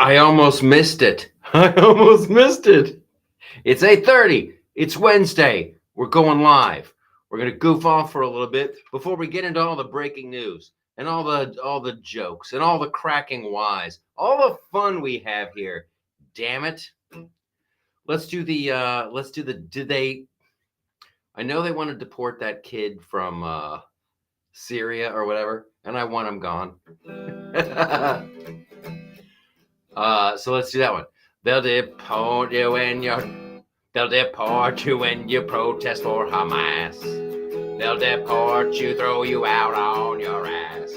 I almost missed it. I almost missed it. It's 8:30. It's Wednesday. We're going live. We're going to goof off for a little bit before we get into all the breaking news and all the jokes and all the cracking wise, all the fun we have here. Damn it. Let's do the did they I know they want to deport that kid from Syria or whatever, and I want him gone. So let's do that one. They'll deport you when you protest for Hamas. They'll deport you, throw you out on your ass.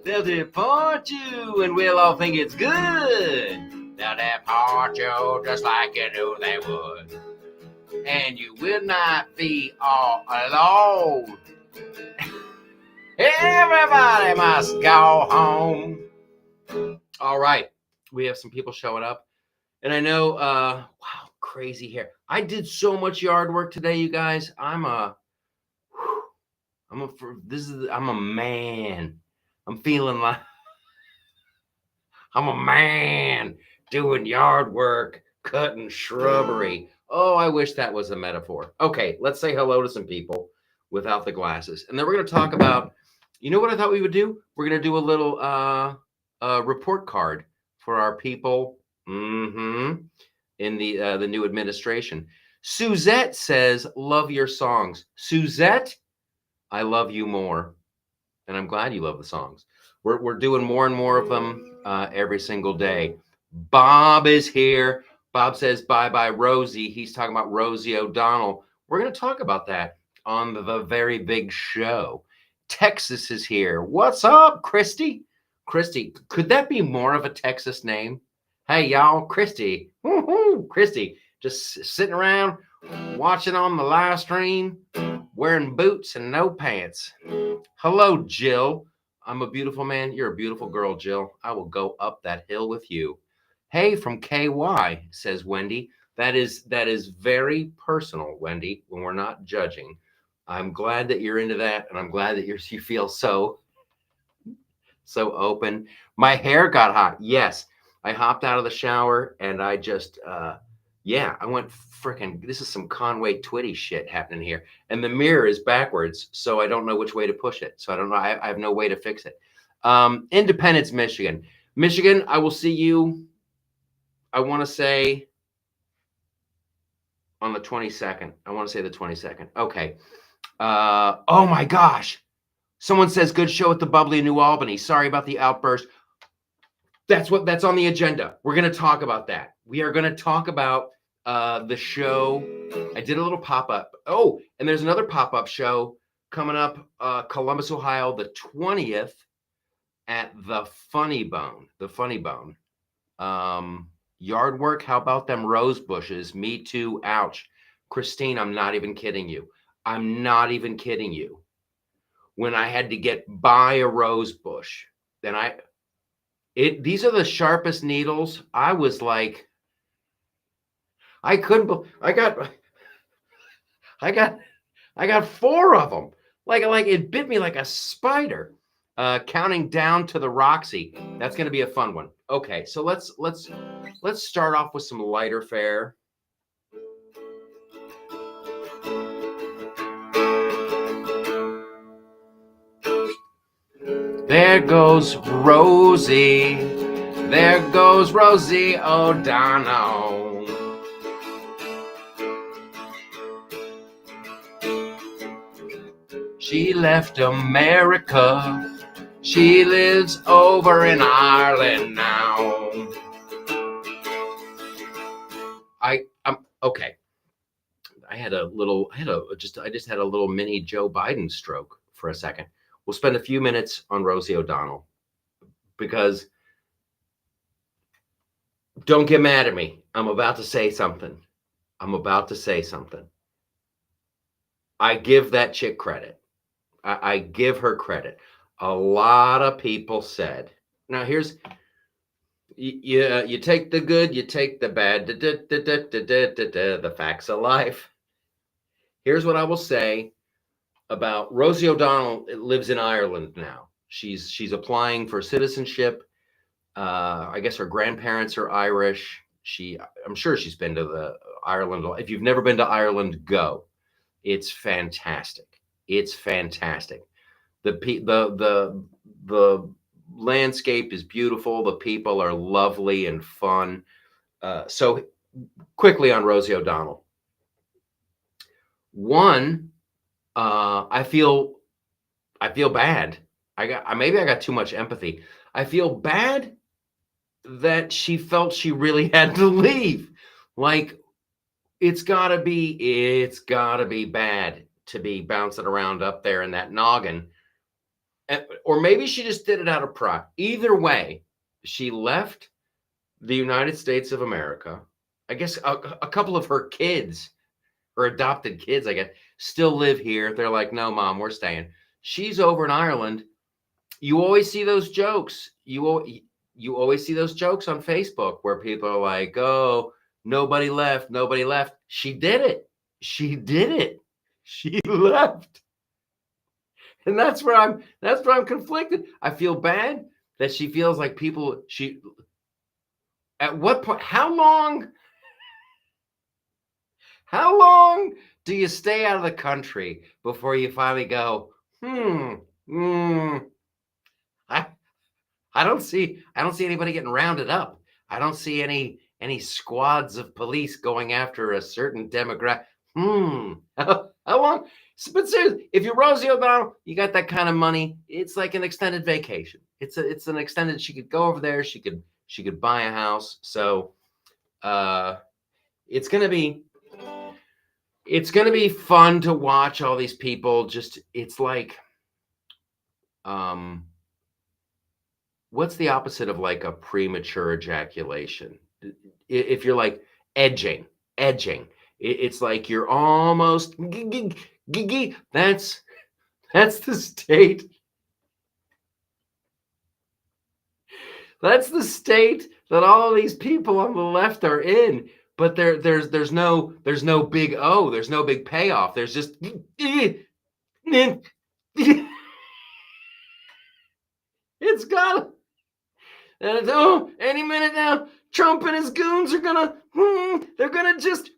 They'll deport you and we'll all think it's good. They'll deport you just like you knew they would. And you will not be all alone. Everybody must go home. All right. We have some people showing up. And I know, wow, crazy hair. I did so much yard work today, you guys. I'm a man. I'm feeling like I'm a man doing yard work, cutting shrubbery. Oh, I wish that was a metaphor. Okay, let's say hello to some people without the glasses. And then we're going to talk about, you know what I thought we would do? We're going to do a little report card for our people in the new administration. Suzette says, love your songs. Suzette, I love you more. And I'm glad you love the songs. We're doing more and more of them every single day. Bob is here. Bob says, bye-bye, Rosie. He's talking about Rosie O'Donnell. We're going to talk about that on the very big show. Texas is here. What's up, Christy? Christy, could that be more of a Texas name? Hey, y'all, Christy. Woo-hoo, Christy, just sitting around watching on the live stream, wearing boots and no pants. Hello, Jill. I'm a beautiful man. You're a beautiful girl, Jill. I will go up that hill with you. Hey, from KY, says Wendy. That is very personal, Wendy, when we're not judging. I'm glad that you're into that, and I'm glad that you feel so open. My hair got hot. Yes, I hopped out of the shower, and I just, I went freaking, this is some Conway Twitty shit happening here. And the mirror is backwards, so I don't know which way to push it. So I don't know. I have no way to fix it. Independence, Michigan. Michigan, I will see you, I want to say, on the 22nd. I want to say the 22nd. Okay. Oh, my gosh. Someone says, good show at the Bubbly in New Albany. Sorry about the outburst. That's on the agenda. We're going to talk about that. We are going to talk about the show. I did a little pop-up. Oh, and there's another pop-up show coming up, Columbus, Ohio, the 20th at the Funny Bone. The Funny Bone. Yard work. How about them rose bushes? Me too. Ouch. Christine, I'm not even kidding you. I'm not even kidding you. When I had to get by a rose bush, then these are the sharpest needles. I was like, I couldn't. I got 4 of them. Like it bit me like a spider. Counting down to the Roxy. That's going to be a fun one. Okay, so let's start off with some lighter fare. There goes Rosie. There goes Rosie O'Donnell. She left America. She lives over in Ireland now. I'm okay. I just had a little mini Joe Biden stroke for a second. We'll spend a few minutes on Rosie O'Donnell because don't get mad at me. I'm about to say something. I give that chick credit. I give her credit. A lot of people said, now here's, you take the good, you take the bad, the facts of life. Here's what I will say about Rosie O'Donnell. Lives in Ireland now. She's applying for citizenship. I guess her grandparents are Irish. I'm sure she's been to the Ireland. If you've never been to Ireland, go. It's fantastic. It's fantastic. The landscape is beautiful. The people are lovely and fun. So quickly on Rosie O'Donnell. One, I feel bad. Maybe I got too much empathy. I feel bad that she felt she really had to leave. Like, it's gotta be bad to be bouncing around up there in that noggin. Or maybe she just did it out of pride. Either way, she left the United States of America. I guess a couple of her kids, her adopted kids, I guess, still live here. They're like, no, mom, we're staying. She's over in Ireland. You always see those jokes. You always see those jokes on Facebook where people are like, oh, nobody left. Nobody left. She did it. She did it. She left. And that's where I'm conflicted. I feel bad that she feels like at what point, how long do you stay out of the country before you finally go, I don't see anybody getting rounded up. I don't see any squads of police going after a certain demographic. How long? But seriously, if you're Rosie O'Donnell, you got that kind of money. It's like an extended vacation. It's an extended. She could go over there. She could buy a house. So, it's gonna be fun to watch all these people. It's like, what's the opposite of like a premature ejaculation? If you're like edging, it's like you're almost. That's the state. That's the state that all of these people on the left are in. But there's no big O. There's no big payoff. There's just. It's got. And any minute now, Trump and his goons are they're gonna just,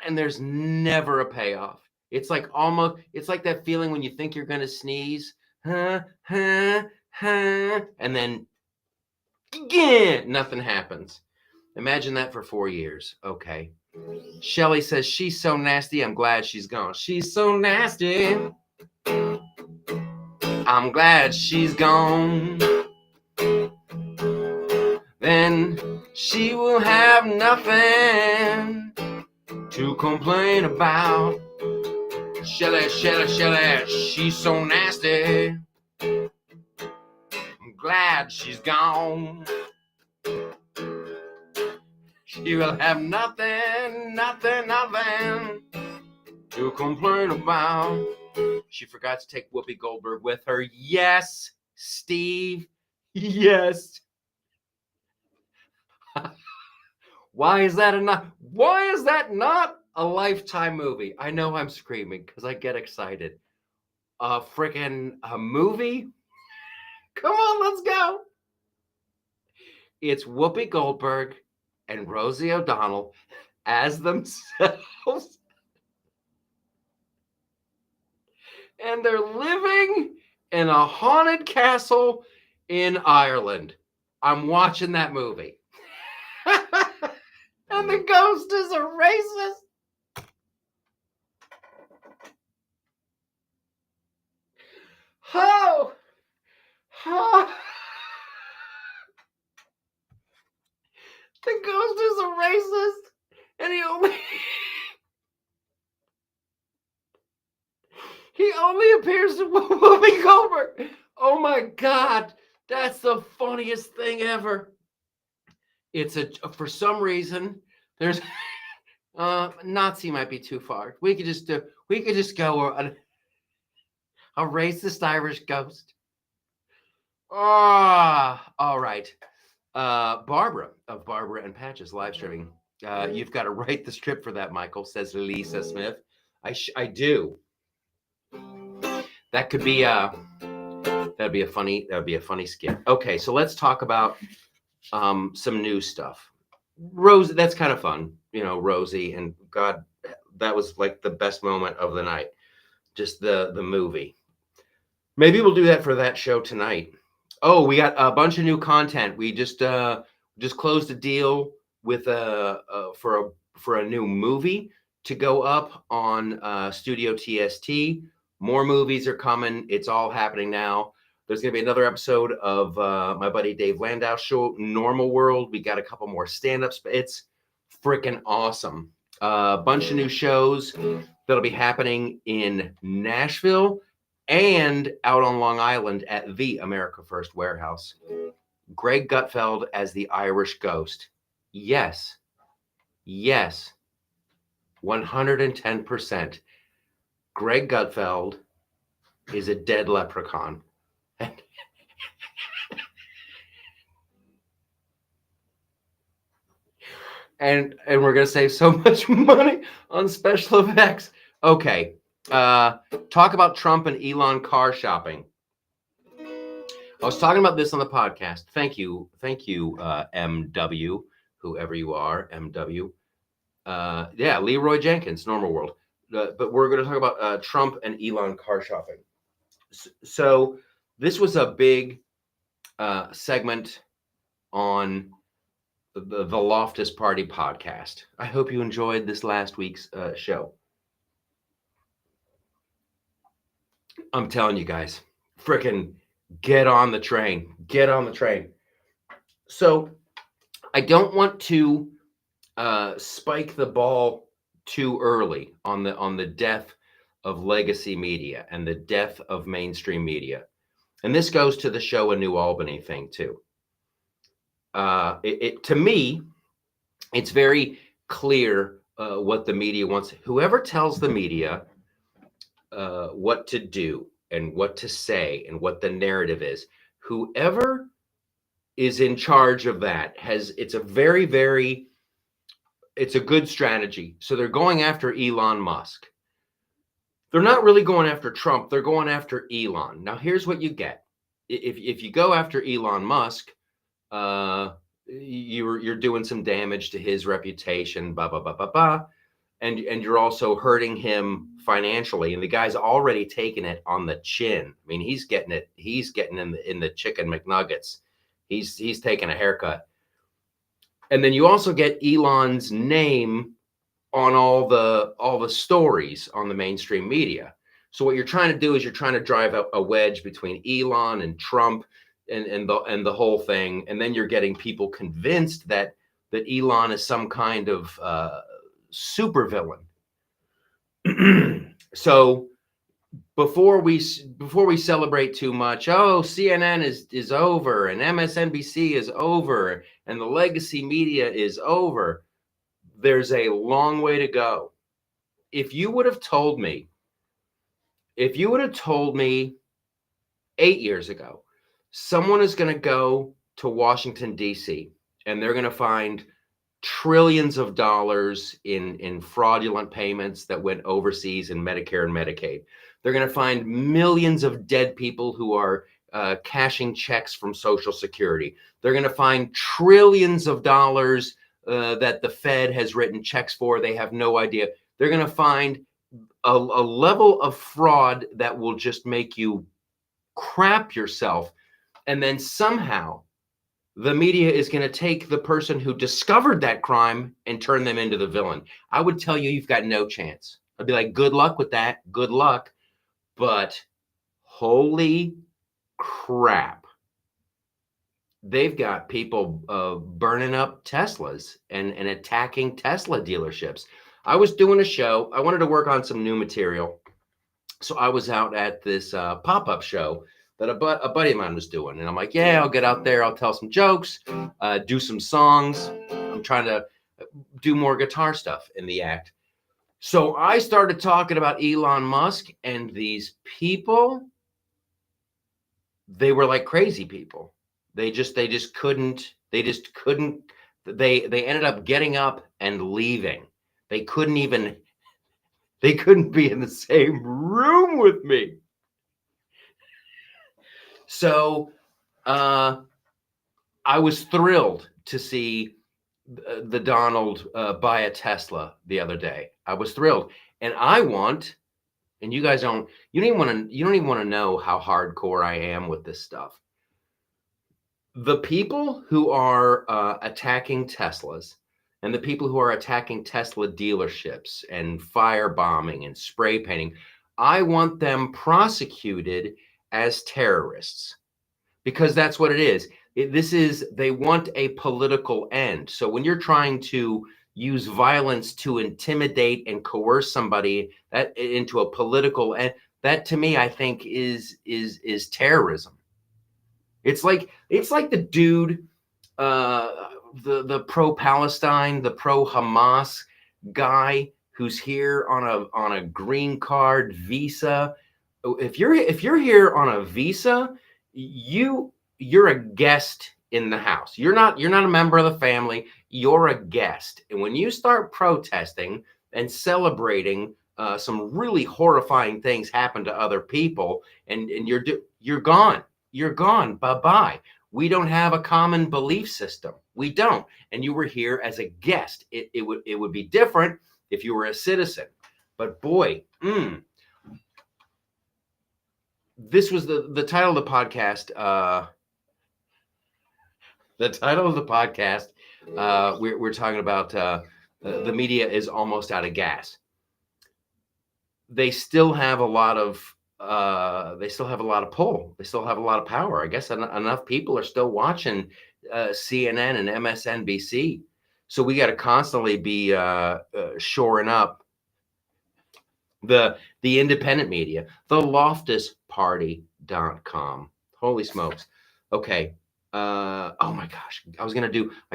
and there's never a payoff. It's like that feeling when you think you're gonna sneeze, and then, nothing happens. Imagine that for 4 years. Okay. Shelly says, she's so nasty, I'm glad she's gone. She's so nasty, I'm glad she's gone. Then she will have nothing to complain about. Shelly, she's so nasty, I'm glad she's gone. She will have nothing to complain about. She forgot to take Whoopi Goldberg with her. Yes, Steve. Yes. Why is that not a Lifetime movie? I know I'm screaming because I get excited. A movie? Come on, let's go. It's Whoopi Goldberg and Rosie O'Donnell as themselves. And they're living in a haunted castle in Ireland. I'm watching that movie. And the ghost is a racist. Oh. The ghost is a racist. And he only appears to Whoopi Goldberg. Oh my God. That's the funniest thing ever. For some reason, there's Nazi might be too far. We could just go a racist Irish ghost. All right. Barbara of Barbara and Patches live streaming. You've got to write the script for that, Michael, says Lisa Smith. I do. That could be that'd be a funny skit. Okay, so let's talk about some new stuff. Rosie, that's kind of fun, Rosie, and God, that was like the best moment of the night. Just the movie. Maybe we'll do that for that show tonight. Oh, we got a bunch of new content. We just closed a deal with for a new movie to go up on Studio TST. More movies are coming. It's all happening now. There's going to be another episode of my buddy Dave Landau's show, Normal World. We got a couple more stand-ups. It's freaking awesome. A bunch of new shows that'll be happening in Nashville and out on Long Island at the America First Warehouse. Greg Gutfeld as the Irish Ghost. Yes. 110%. Greg Gutfeld is a dead leprechaun. And we're going to save so much money on special effects. Okay. Talk about Trump and Elon car shopping. I was talking about this on the podcast. Thank you, MW, whoever you are, MW. Yeah, Leroy Jenkins, Normal World. But we're going to talk about Trump and Elon car shopping. So this was a big segment on the Loftus Party podcast. I hope you enjoyed this last week's show. I'm telling you guys, frickin' get on the train. Get on the train. So I don't want to spike the ball too early on the death of legacy media and the death of mainstream media. And this goes to the show in New Albany thing too. To me, it's very clear what the media wants. Whoever tells the media what to do and what to say and what the narrative is, whoever is in charge of that it's a good strategy. So they're going after Elon Musk. They're not really going after Trump. They're going after Elon. Now, here's what you get. If you go after Elon Musk, you're doing some damage to his reputation, and you're also hurting him financially. And the guy's already taken it on the chin. I mean, he's getting it. He's getting in the chicken McNuggets. He's taking a haircut. And then you also get Elon's name on all the stories on the mainstream media. So what you're trying to do is you're trying to drive a wedge between Elon and Trump and the whole thing. And then you're getting people convinced that Elon is some kind of supervillain. So before we celebrate too much, CNN is over and MSNBC is over and the legacy media is over. There's a long way to go. If you would have told me 8 years ago, someone is going to go to Washington, D.C., and they're going to find trillions of dollars in fraudulent payments that went overseas in Medicare and Medicaid. They're going to find millions of dead people who are cashing checks from Social Security. They're going to find trillions of dollars that the Fed has written checks for. They have no idea. They're going to find a level of fraud that will just make you crap yourself. And then somehow the media is going to take the person who discovered that crime and turn them into the villain. I would tell you, you've got no chance. I'd be like, good luck with that. Good luck. But holy crap. They've got people burning up Teslas and attacking Tesla dealerships. I was doing a show. I wanted to work on some new material. So I was out at this pop-up show that a buddy of mine was doing. And I'm like, yeah, I'll get out there. I'll tell some jokes, do some songs. I'm trying to do more guitar stuff in the act. So I started talking about Elon Musk, and these people, they were like crazy people. They couldn't ended up getting up and leaving. They couldn't be in the same room with me. So I was thrilled to see the Donald buy a Tesla the other day. I was thrilled, and I want, and you guys don't, you don't even want to know how hardcore I am with this stuff. The people who are attacking Teslas and the people who are attacking Tesla dealerships and firebombing and spray painting, I want them prosecuted as terrorists, because that's what it is. They want a political end. So when you're trying to use violence to intimidate and coerce somebody that into a political end, that to me, I think is terrorism. It's like the dude, the pro-Palestine, the pro-Hamas guy who's here on a green card visa. If you're here on a visa, you're a guest in the house. You're not a member of the family. You're a guest. And when you start protesting and celebrating some really horrifying things happen to other people, and you're gone. You're gone. Bye-bye. We don't have a common belief system. We don't. And you were here as a guest. It would be different if you were a citizen. But boy, this was the title of the podcast. The title of the podcast. We're talking about the media is almost out of gas. They still have a lot of pull. They still have a lot of power. I guess enough people are still watching CNN and MSNBC. So we got to constantly be shoring up the independent media, the loftusparty.com. Holy smokes. Okay. Oh my gosh. I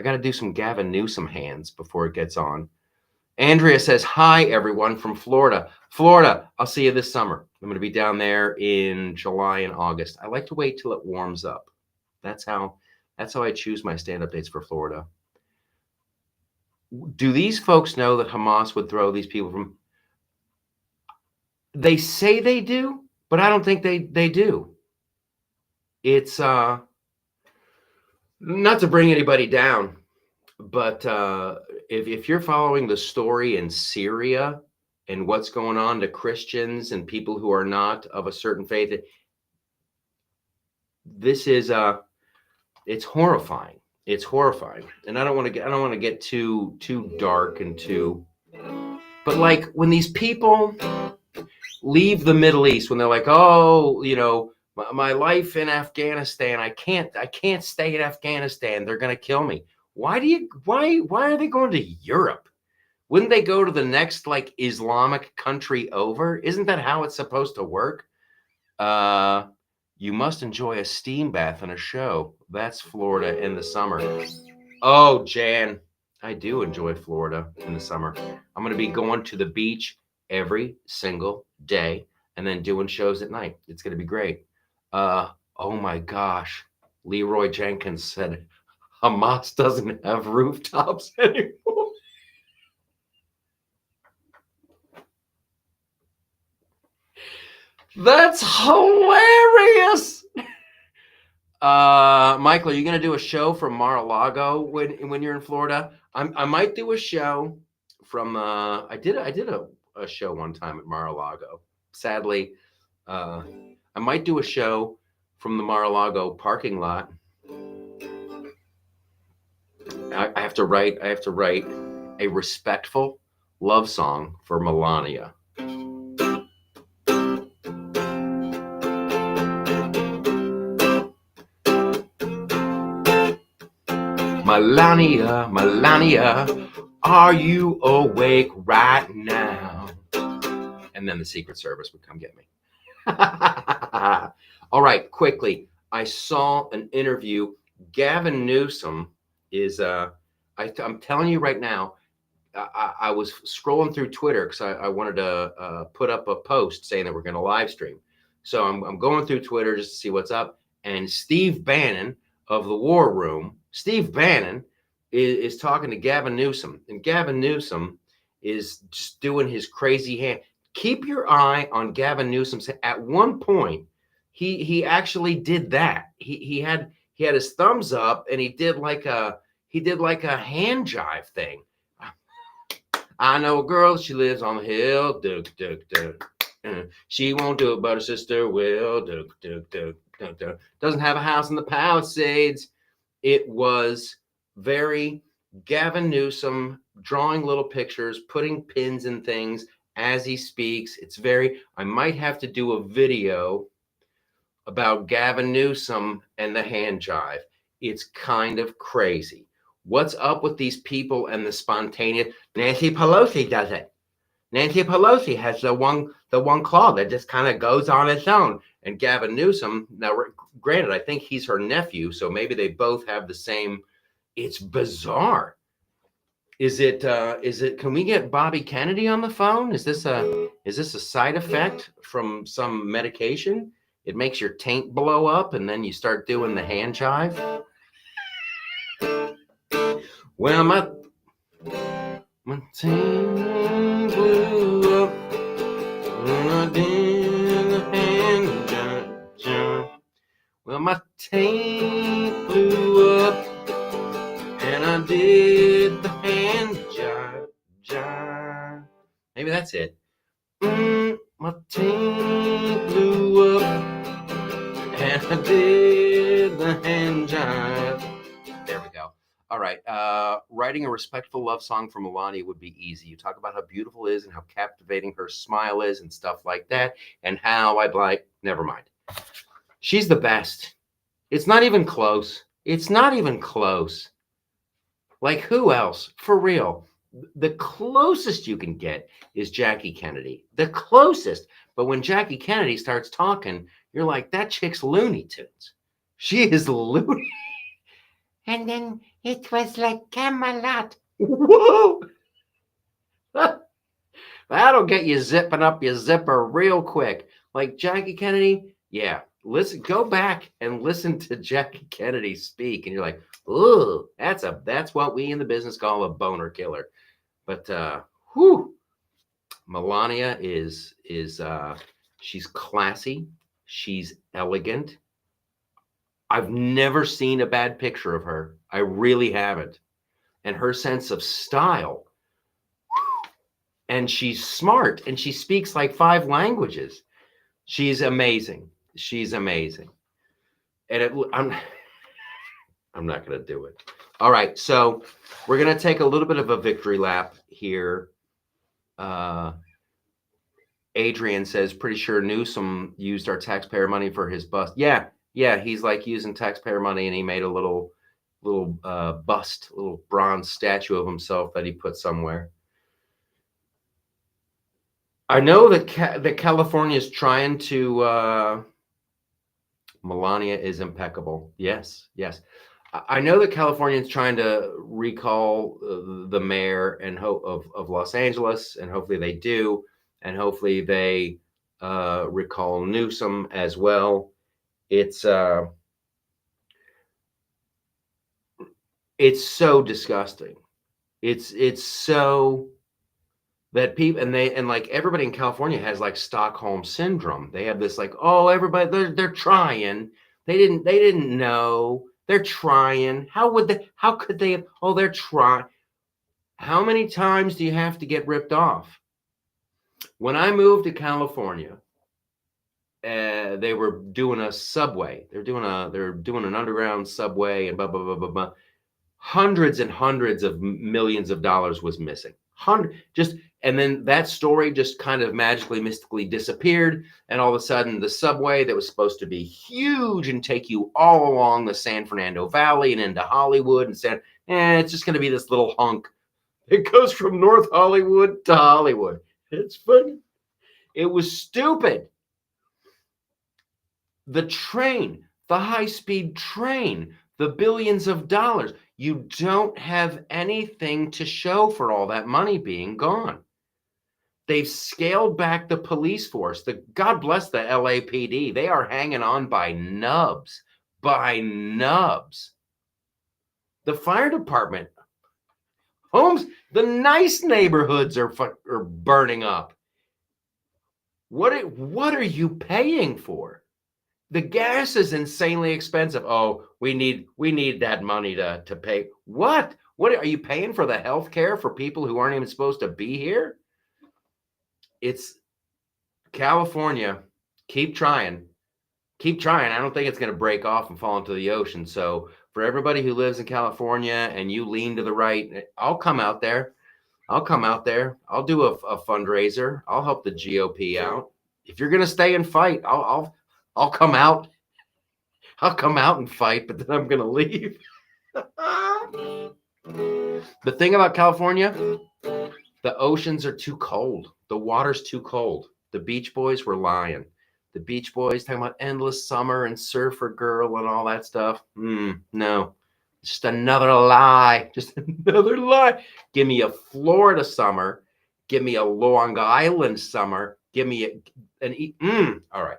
got to do some Gavin Newsom hands before it gets on. Andrea says, hi, everyone from Florida. Florida, I'll see you this summer. I'm going to be down there in July and August. I like to wait till it warms up. That's how I choose my stand-up dates for Florida. Do these folks know that Hamas would throw these people from? They say they do, but I don't think they do. It's not to bring anybody down, but if you're following the story in Syria and what's going on to Christians and people who are not of a certain faith, this is it's horrifying. It's horrifying, and I don't want to get too dark and but like when these people leave the Middle East, when they're like, oh, my life in Afghanistan, I can't stay in Afghanistan. They're going to kill me. Why are they going to Europe? Wouldn't they go to the next like Islamic country over? Isn't that how it's supposed to work? You must enjoy a steam bath and a show. That's Florida in the summer. Oh, Jan, I do enjoy Florida in the summer. I'm going to be going to the beach every single day and then doing shows at night. It's going to be great. Oh my gosh. Leroy Jenkins said Hamas doesn't have rooftops anymore. That's hilarious. Michael, are you going to do a show from Mar-a-Lago when you're in Florida? I might do a show from I did a show one time at Mar-a-Lago. Sadly, I might do a show from the Mar-a-Lago parking lot. I have to write a respectful love song for Melania. Melania, Melania, are you awake right now? And then the Secret Service would come get me. All right, quickly. I saw an interview. Gavin Newsom is, I'm telling you right now, I was scrolling through Twitter because I wanted to put up a post saying that we're going to live stream. So I'm going through Twitter just to see what's up. And Steve Bannon of the War Room, Steve Bannon is talking to Gavin Newsom. And Gavin Newsom is just doing his crazy hand. Keep your eye on Gavin Newsom. At one point, he actually did that. He he had his thumbs up, and he did like a hand jive thing. I know a girl, she lives on the hill, duk, duk, duk. She won't do it, but her sister will, duk, duk, duk, duk, duk. Doesn't have a house in the Palisades. It was very Gavin Newsom drawing little pictures, putting pins in things as he speaks. It's very, I might have to do a video about Gavin Newsom and the hand jive. It's kind of crazy. What's up with these people and the spontaneous? Nancy Pelosi does it. Nancy Pelosi has the one claw that just kind of goes on its own. And Gavin Newsom, now granted, I think he's her nephew, so maybe they both have the same. It's bizarre. Is it? Can we get Bobby Kennedy on the phone? Is this a side effect from some medication? It makes your taint blow up, and then you start doing the hand jive. Well, my taint blew up when I did the hand jive. Well, my taint blew up and I did the hand jive. Maybe that's it. My taint blew up and I did the hand jive. There we go. All right. Writing a respectful love song for Melania would be easy. You talk about how beautiful it is and how captivating her smile is and stuff like that. And how I'd like, never mind. She's the best. It's not even close. It's not even close. Like, who else? For real. The closest you can get is Jackie Kennedy. The closest. But when Jackie Kennedy starts talking, you're like, that chick's Looney Tunes. She is Looney. And then it was like Camelot. Whoa! That'll get you zipping up your zipper real quick. Like Jackie Kennedy, yeah. Listen, go back and listen to Jackie Kennedy speak, and you're like, ooh, that's what we in the business call a boner killer. But Melania is she's classy, she's elegant. I've never seen a bad picture of her. I really haven't. And her sense of style. And she's smart, and she speaks like 5 languages. She's amazing. She's amazing. And I'm not going to do it. All right. So we're going to take a little bit of a victory lap here. Adrian says, pretty sure Newsom used our taxpayer money for his bust. Yeah. He's like using taxpayer money, and he made a little bust, little bronze statue of himself that he put somewhere. I know that California is trying to, Melania is impeccable. Yes. I know that California is trying to recall the mayor and of Los Angeles, and hopefully they do, and hopefully they recall Newsom as well. It's so disgusting. It's so that people and like everybody in California has like Stockholm syndrome. They have this like, oh, everybody they're trying. They didn't know. They're trying. How could they? Oh, they're trying. How many times do you have to get ripped off? When I moved to California, they were doing a subway. They're doing an underground subway, and blah blah blah blah blah. Hundreds and hundreds of millions of dollars was missing. And then that story just kind of magically, mystically disappeared. And all of a sudden, the subway that was supposed to be huge and take you all along the San Fernando Valley and into Hollywood, and it's just going to be this little hunk. It goes from North Hollywood to Hollywood. It's funny. It was stupid. The train, the high-speed train, the billions of dollars. You don't have anything to show for all that money being gone. They've scaled back the police force. God bless the LAPD. They are hanging on by nubs. By nubs. The fire department. Homes, the nice neighborhoods are burning up. What are you paying for? The gas is insanely expensive. Oh, we need that money to pay. What? What are you paying for the health care for people who aren't even supposed to be here? It's California. Keep trying. Keep trying. I don't think it's going to break off and fall into the ocean. So for everybody who lives in California and you lean to the right, I'll come out there. I'll come out there. I'll do a fundraiser. I'll help the GOP out. If you're going to stay and fight, I'll come out. I'll come out and fight, but then I'm going to leave. The thing about California, the oceans are too cold. The water's too cold. The Beach Boys were lying. The Beach Boys talking about endless summer and surfer girl and all that stuff. No, just another lie. Just another lie. Give me a Florida summer. Give me a Long Island summer. Give me all right.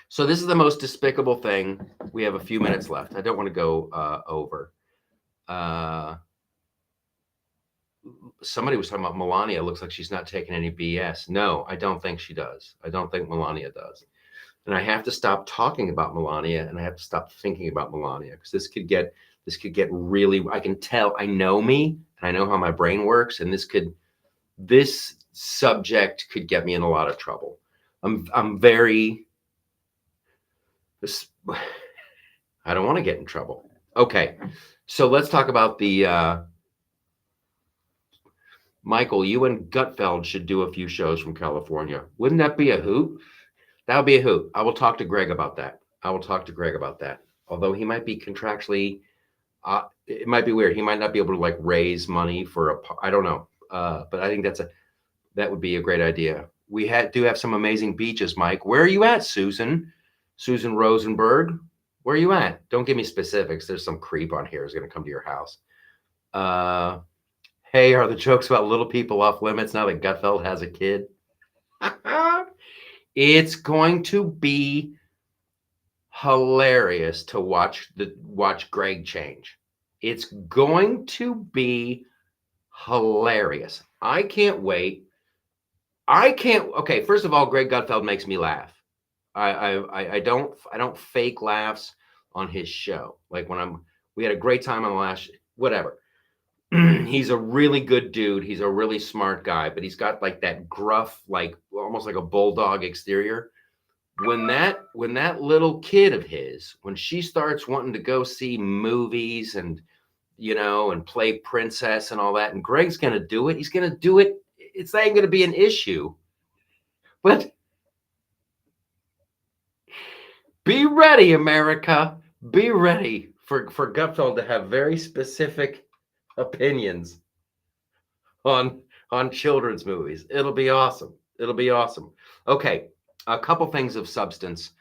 So this is the most despicable thing. We have a few minutes left. I don't want to go over. Somebody was talking about Melania. Looks like she's not taking any BS. No, I don't think she does. I don't think Melania does. And I have to stop talking about Melania, and I have to stop thinking about Melania, because this could get really. I can tell. I know me, and I know how my brain works, and this subject could get me in a lot of trouble. I'm very. I don't want to get in trouble. Okay, so let's talk about the. Michael, you and Gutfeld should do a few shows from California. Wouldn't that be a hoot? That would be a hoot. I will talk to Greg about that. Although he might be contractually, it might be weird. He might not be able to like raise money for I don't know. But I think that would be a great idea. We do have some amazing beaches, Mike. Where are you at, Susan? Susan Rosenberg. Where are you at? Don't give me specifics. There's some creep on here who's going to come to your house. Hey, are the jokes about little people off limits now that Gutfeld has a kid? It's going to be hilarious to watch Greg change. It's going to be hilarious. I can't wait. Okay, first of all, Greg Gutfeld makes me laugh. I don't fake laughs on his show. Like we had a great time on the last whatever. He's a really good dude. He's a really smart guy, but he's got like that gruff, like almost like a bulldog exterior. When that little kid of his, when she starts wanting to go see movies and, and play princess and all that, and Greg's going to do it, he's going to do it. It's not going to be an issue, but be ready, America. Be ready for Gutfeld to have very specific opinions on children's movies. It'll be awesome. Okay, a couple things of substance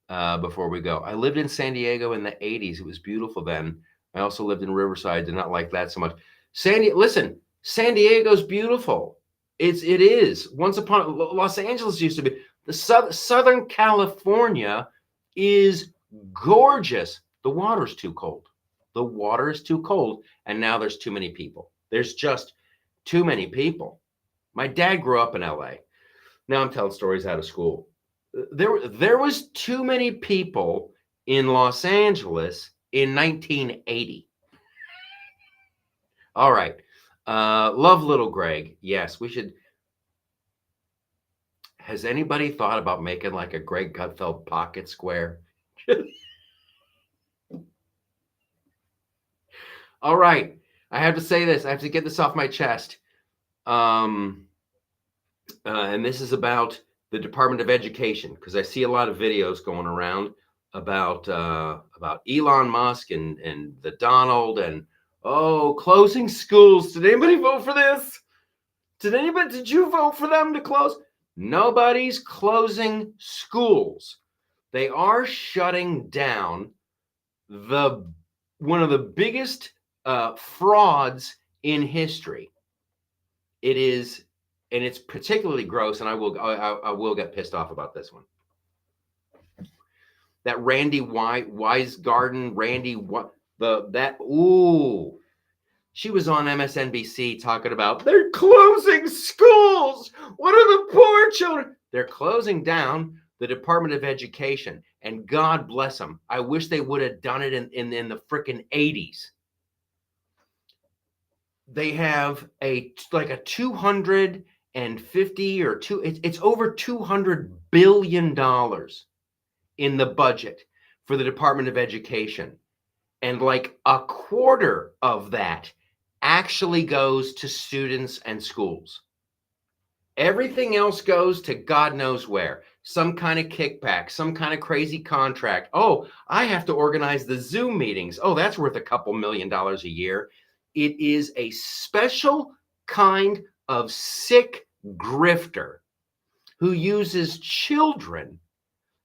before we go. I lived in San Diego in the 80s. It was beautiful then. I also lived in Riverside. Did not like that so much. San Diego's beautiful. It is. Los Angeles used to be. The Southern California is gorgeous. The water's too cold. The water is too cold, and now there's too many people. There's just too many people. My dad grew up in LA. Now I'm telling stories out of school. There was too many people in Los Angeles in 1980. All right. Love little Greg. Yes, we should. Has anybody thought about making like a Greg Gutfeld pocket square? All right. I have to say this. I have to get this off my chest. And this is about the Department of Education, because I see a lot of videos going around about Elon Musk and the Donald and closing schools. Did anybody vote for this? Did you vote for them to close? Nobody's closing schools. They are shutting down one of the biggest frauds in history. It is, and it's particularly gross, and I will get pissed off about this one. That Randy Weisgarden, she was on MSNBC talking about they're closing schools. What are the poor children? They're closing down the Department of Education, and God bless them. I wish they would have done it in the freaking 80s. They have a 250 or it's over $200 billion in the budget for the Department of Education. And like a quarter of that actually goes to students and schools. Everything else goes to God knows where. Some kind of kickback, some kind of crazy contract. Oh, I have to organize the Zoom meetings. Oh, that's worth a couple $1 million a year. It is a special kind of sick grifter who uses children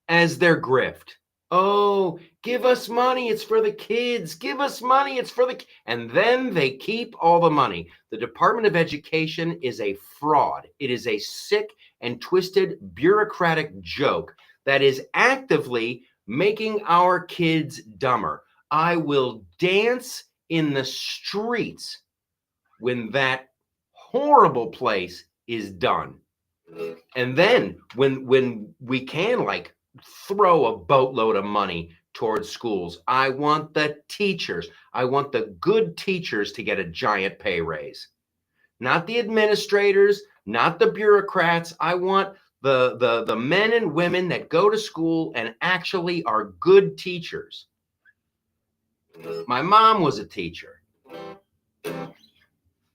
as their grift. Oh, give us money. It's for the kids. Give us money. It's for the and then they keep all the money. The Department of Education is a fraud. It is a sick and twisted bureaucratic joke that is actively making our kids dumber. I will dance in the streets when that horrible place is done. And then when we can like throw a boatload of money towards schools, I want the teachers, I want the good teachers to get a giant pay raise. Not the administrators, not the bureaucrats. I want the men and women that go to school and actually are good teachers. My mom was a teacher.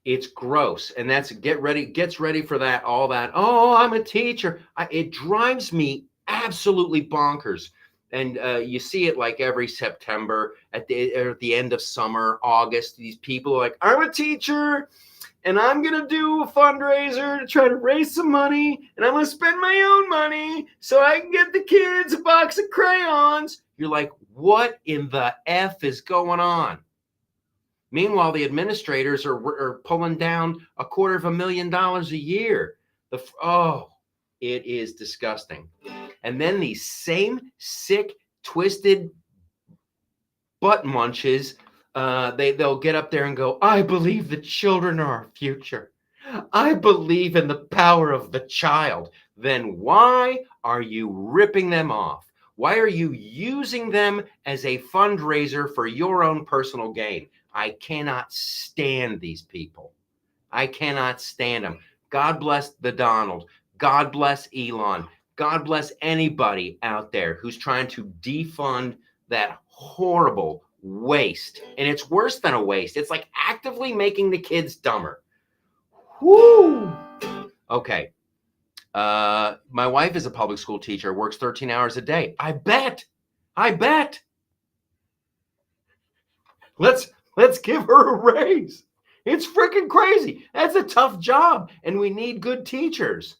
It's gross. And that's gets ready for that, all that. Oh, I'm a teacher. It drives me absolutely bonkers. And you see it like every September at the end of summer, August. These people are like, I'm a teacher and I'm going to do a fundraiser to try to raise some money. And I'm going to spend my own money so I can get the kids a box of crayons. You're like, what in the F is going on? Meanwhile, the administrators are pulling down $250,000 a year. It is disgusting. And then these same sick, twisted butt munches, they'll get up there and go, I believe the children are our future. I believe in the power of the child. Then why are you ripping them off? Why are you using them as a fundraiser for your own personal gain? I cannot stand these people. I cannot stand them. God bless the Donald. God bless Elon. God bless anybody out there who's trying to defund that horrible waste. And it's worse than a waste. It's like actively making the kids dumber. Whoo! Okay. My wife is a public school teacher, works 13 hours a day. I bet. Let's give her a raise. It's freaking crazy. That's a tough job, and we need good teachers.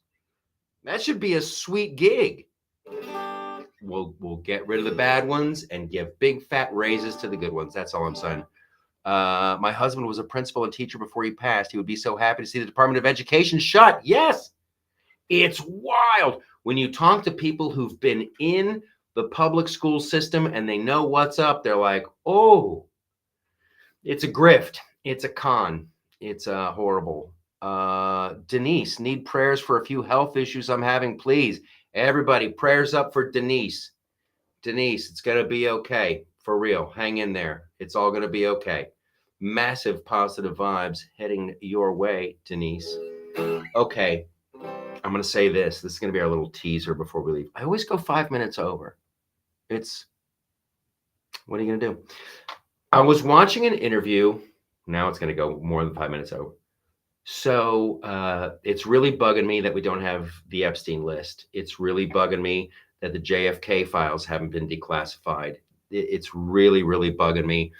That should be a sweet gig. We'll get rid of the bad ones and give big fat raises to the good ones. That's all I'm saying. My husband was a principal and teacher before he passed. He would be so happy to see the Department of Education shut. Yes, it's wild. When you talk to people who've been in the public school system and they know what's up, they're like, oh, it's a grift. It's a con. It's horrible. Denise, need prayers for a few health issues I'm having, please. Everybody, prayers up for Denise. Denise, it's going to be okay. For real. Hang in there. It's all going to be okay. Massive positive vibes heading your way, Denise. Okay. I'm going to say this. This is going to be our little teaser before we leave. I always go 5 minutes over. What are you going to do? I was watching an interview. Now it's going to go more than 5 minutes over. So it's really bugging me that we don't have the Epstein list. It's really bugging me that the JFK files haven't been declassified. It's really, really bugging me.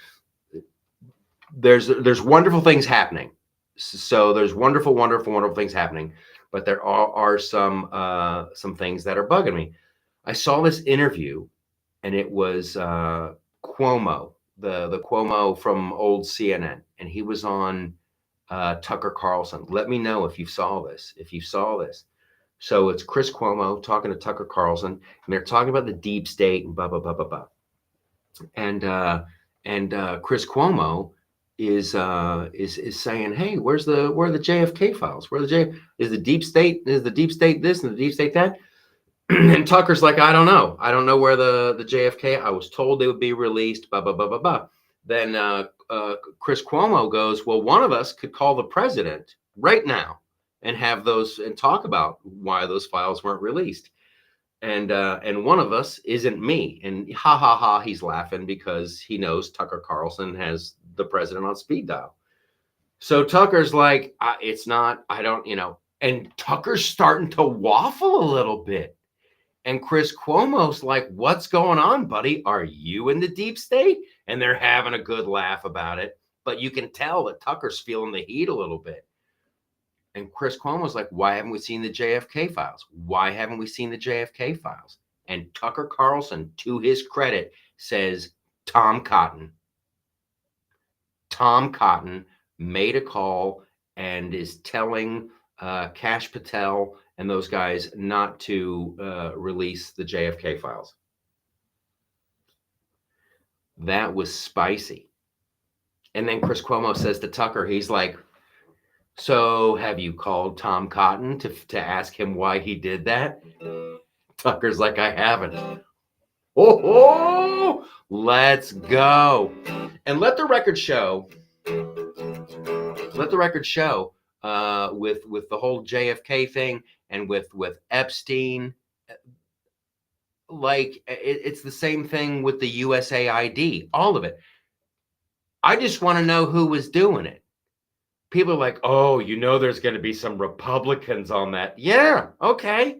There's wonderful things happening. So there's wonderful things happening. But there are some things that are bugging me. I saw this interview, and it was Cuomo, the Cuomo from old CNN, and he was on Tucker Carlson. Let me know if you saw this. So it's Chris Cuomo talking to Tucker Carlson, and they're talking about the deep state and blah blah blah blah blah. And Chris Cuomo is saying, hey, where are the JFK files? Is the deep state this and the deep state that? And Tucker's like, I don't know. I don't know where the JFK. I was told they would be released. Blah blah blah blah blah. Then Chris Cuomo goes, well, one of us could call the president right now and have those and talk about why those files weren't released. And one of us isn't me. And ha ha ha, he's laughing because he knows Tucker Carlson has the president on speed dial. So Tucker's like, it's not. I don't. And Tucker's starting to waffle a little bit. And Chris Cuomo's like, what's going on, buddy? Are you in the deep state? And they're having a good laugh about it. But you can tell that Tucker's feeling the heat a little bit. And Chris Cuomo's like, why haven't we seen the JFK files? Why haven't we seen the JFK files? And Tucker Carlson, to his credit, says Tom Cotton. Tom Cotton made a call and is telling Kash Patel and those guys not to release the JFK files. That was spicy. And then Chris Cuomo says to Tucker, he's like, so have you called Tom Cotton to ask him why he did that? Tucker's like, I haven't. Oh, let's go. And let the record show with the whole JFK thing and with Epstein, like it's the same thing with the USAID, all of it. I just want to know who was doing it. People are like, oh, there's going to be some Republicans on that. Yeah, okay.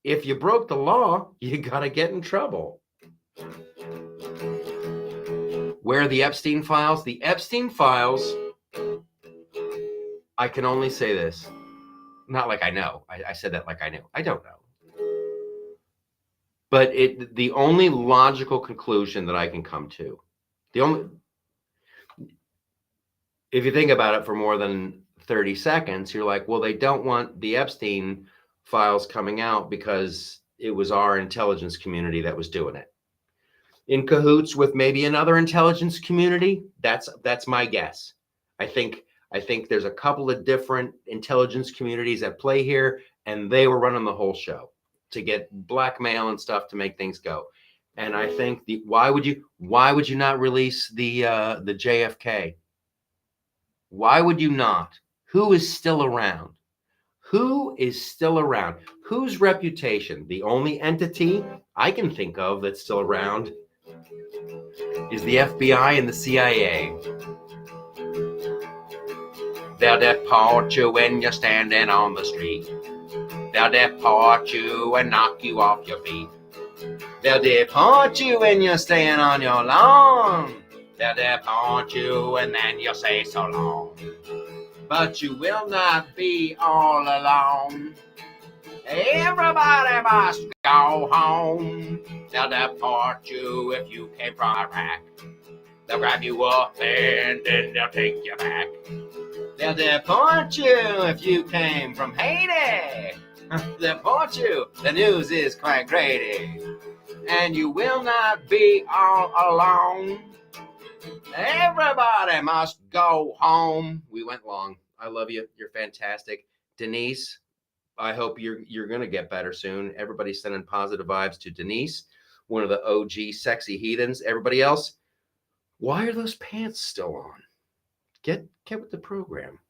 If you broke the law, you got to get in trouble. Where are the Epstein files? The Epstein files, I can only say this. Not like I know. I said that like I knew. I don't know. But the only logical conclusion that I can come to, if you think about it for more than 30 seconds, you're like, well, they don't want the Epstein files coming out because it was our intelligence community that was doing it. In cahoots with maybe another intelligence community, that's my guess. I think there's a couple of different intelligence communities at play here, and they were running the whole show to get blackmail and stuff to make things go. And I think why would you not release the JFK? Why would you not? Who is still around? Who is still around? Whose reputation? The only entity I can think of that's still around is the FBI and the CIA. They'll deport you when you're standing on the street. They'll deport you and knock you off your feet. They'll deport you when you're staying on your lawn. They'll deport you and then you'll say so long. But you will not be all alone. Everybody must go home. They'll deport you if you came from Iraq. They'll grab you up and then they'll take you back. They'll deport you if you came from Haiti. They'll deport you. The news is quite great. And you will not be all alone. Everybody must go home. We went long. I love you. You're fantastic. Denise, I hope you're going to get better soon. Everybody's sending positive vibes to Denise, one of the OG sexy heathens. Everybody else, why are those pants still on? Get with the program.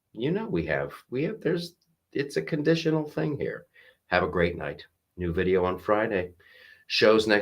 It's a conditional thing here. Have a great night. New video on Friday. Shows next